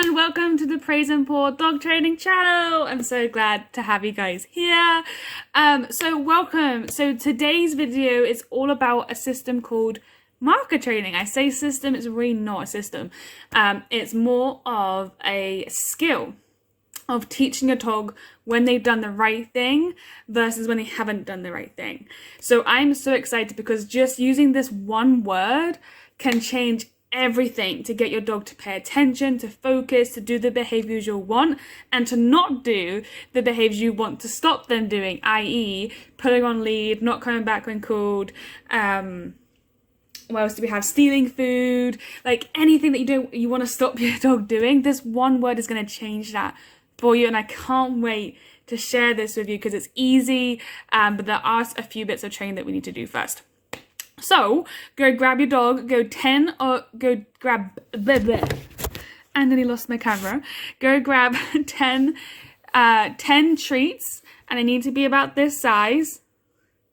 and welcome to the Praiseandpaw dog training channel. I'm so glad to have you guys here. Welcome. So today's video is all about a system called marker training. I say system, it's really not a system. It's more of a skill of teaching a dog when they've done the right thing versus when they haven't done the right thing. So I'm so excited because just using this one word can change everything to get your dog to pay attention, to focus, to do the behaviors you want, and to not do the behaviors you want to stop them doing, i.e. pulling on lead, not coming back when called, what else do we have? Stealing food, like anything that you want to stop your dog doing. This one word is going to change that for you, and I can't wait to share this with you because it's easy, but there are a few bits of training that we need to do first. So go grab your dog, go grab, and then he lost my camera. Go grab 10 treats, and they need to be about this size.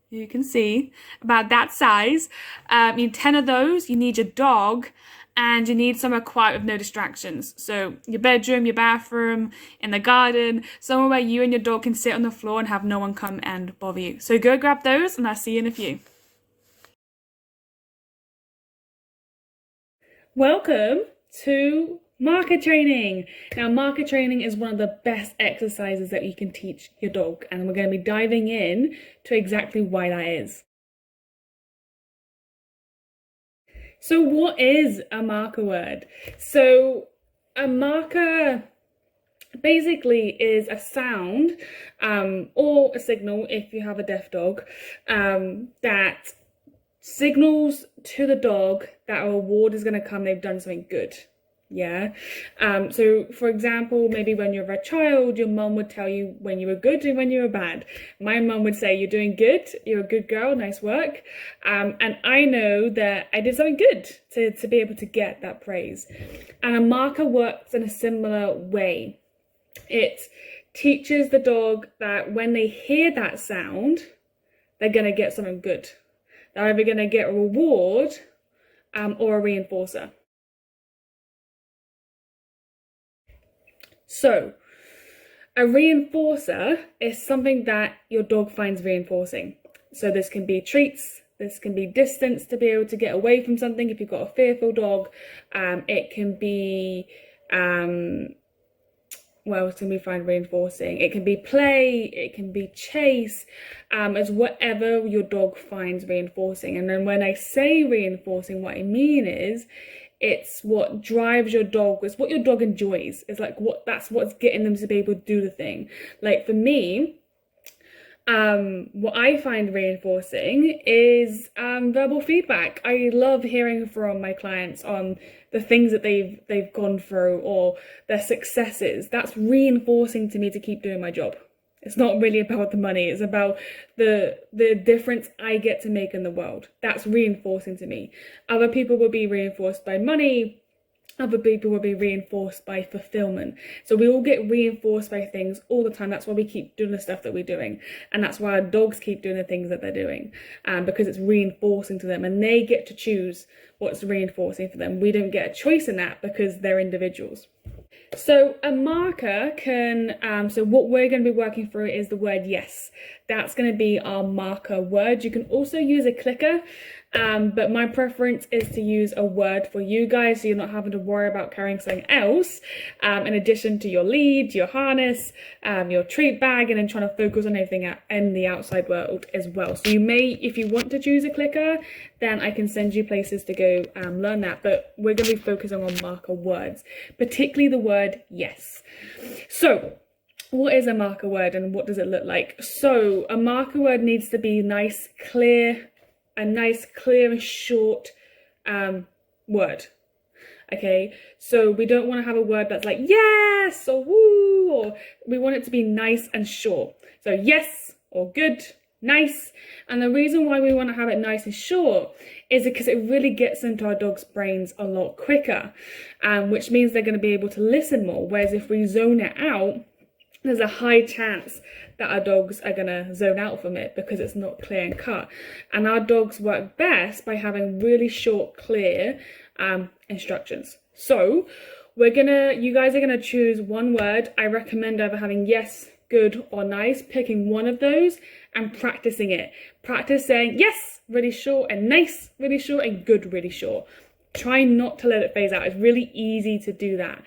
You can see, about that size. You need 10 of those, you need your dog, and you need somewhere quiet with no distractions. So your bedroom, your bathroom, in the garden, somewhere where you and your dog can sit on the floor and have no one come and bother you. So go grab those, and I'll see you in a few. Welcome to marker training. Now, marker training is one of the best exercises that you can teach your dog, and we're going to be diving in to exactly why that is. So what is a marker word? So a marker basically is a sound or a signal if you have a deaf dog that signals to the dog that a reward is going to come, they've done something good. Yeah. So for example, maybe when you're a child, your mum would tell you when you were good and when you were bad. My mum would say, you're doing good, you're a good girl, nice work. And I know that I did something good to be able to get that praise. And a marker works in a similar way. It teaches the dog that when they hear that sound, they're going to get something good. They're either going to get a reward or a reinforcer. So, a reinforcer is something that your dog finds reinforcing. So this can be treats, this can be distance to be able to get away from something if you've got a fearful dog. It can be, what else can we find reinforcing? It can be play, it can be chase, as whatever your dog finds reinforcing. And then when I say reinforcing, what I mean is it's what drives your dog, it's what your dog enjoys. It's like that's what's getting them to be able to do the thing. Like for me, what I find reinforcing is verbal feedback. I love hearing from my clients on the things that they've gone through or their successes. That's reinforcing to me to keep doing my job. It's not really about the money. It's about the difference I get to make in the world. That's reinforcing to me. Other people will be reinforced by money. Other people will be reinforced by fulfillment. So we all get reinforced by things all the time. That's why we keep doing the stuff that we're doing. And that's why our dogs keep doing the things that they're doing, because it's reinforcing to them and they get to choose what's reinforcing for them. We don't get a choice in that because they're individuals. So a marker can, so what we're going to be working through is the word yes. That's going to be our marker word. You can also use a clicker, but my preference is to use a word for you guys so you're not having to worry about carrying something else in addition to your lead, your harness, your treat bag, and then trying to focus on everything in the outside world as well. So you may, if you want to choose a clicker, then I can send you places to go learn that, but we're going to be focusing on marker words, particularly the word yes. So what is a marker word and what does it look like? So a marker word needs to be a nice, clear and short word. Okay, so we don't want to have a word that's like yes or woo, or we want it to be nice and short. So yes or good, nice. And the reason why we want to have it nice and short is because it really gets into our dog's brains a lot quicker, which means they're going to be able to listen more. Whereas if we zone it out, there's a high chance that our dogs are going to zone out from it because it's not clear and cut. And our dogs work best by having really short, clear instructions. So You guys are gonna choose one word. I recommend either having yes, good, or nice, picking one of those and practicing it. Practice saying yes really short, and nice really short, and good really short. Try not to let it phase out. It's really easy to do that,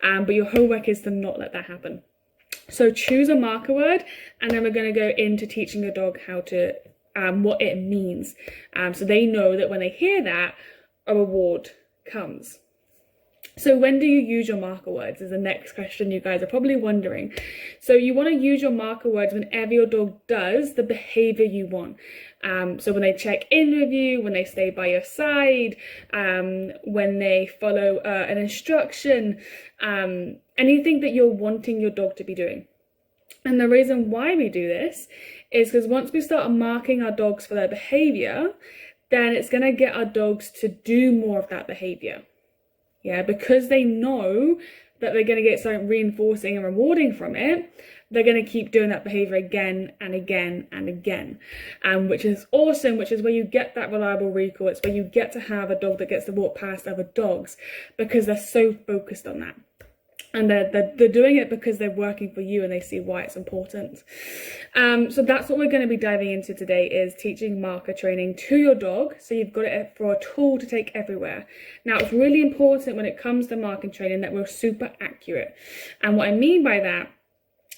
but your homework is to not let that happen. So choose a marker word, and then we're going to go into teaching your dog how to what it means, so they know that when they hear that, a reward comes. So when do you use your marker words is the next question you guys are probably wondering. So you want to use your marker words whenever your dog does the behavior you want. So when they check in with you, when they stay by your side, when they follow an instruction, anything that you're wanting your dog to be doing. And the reason why we do this is because once we start marking our dogs for their behavior, then it's going to get our dogs to do more of that behavior. Yeah, because they know that they're going to get something reinforcing and rewarding from it, they're going to keep doing that behavior again and again and again, which is awesome, which is where you get that reliable recall. It's where you get to have a dog that gets to walk past other dogs because they're so focused on that. And they're doing it because they're working for you and they see why it's important. So that's what we're going to be diving into today, is teaching marker training to your dog. So you've got it for a tool to take everywhere. Now, it's really important when it comes to marking training that we're super accurate. And what I mean by that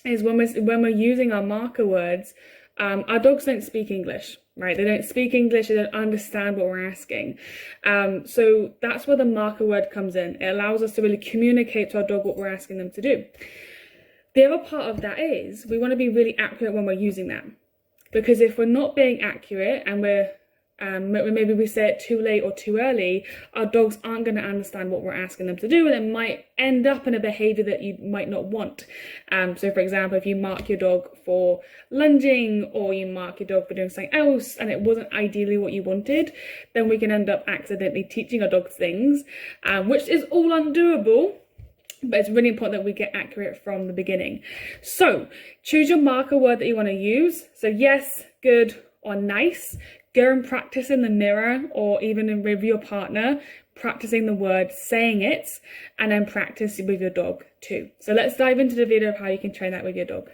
is when we're using our marker words, our dogs don't speak English, right? They don't speak English, they don't understand what we're asking. So that's where the marker word comes in. It allows us to really communicate to our dog what we're asking them to do. The other part of that is we want to be really accurate when we're using that. Because if we're not being accurate and maybe we say it too late or too early, our dogs aren't going to understand what we're asking them to do, and it might end up in a behavior that you might not want. So for example, if you mark your dog for lunging, or you mark your dog for doing something else and it wasn't ideally what you wanted, then we can end up accidentally teaching our dogs things, which is all undoable. But it's really important that we get accurate from the beginning. So choose your marker word that you want to use. So yes, good, or nice. Go and practice in the mirror, or even with your partner, practicing the word, saying it, and then practice with your dog too. So let's dive into the video of how you can train that with your dog.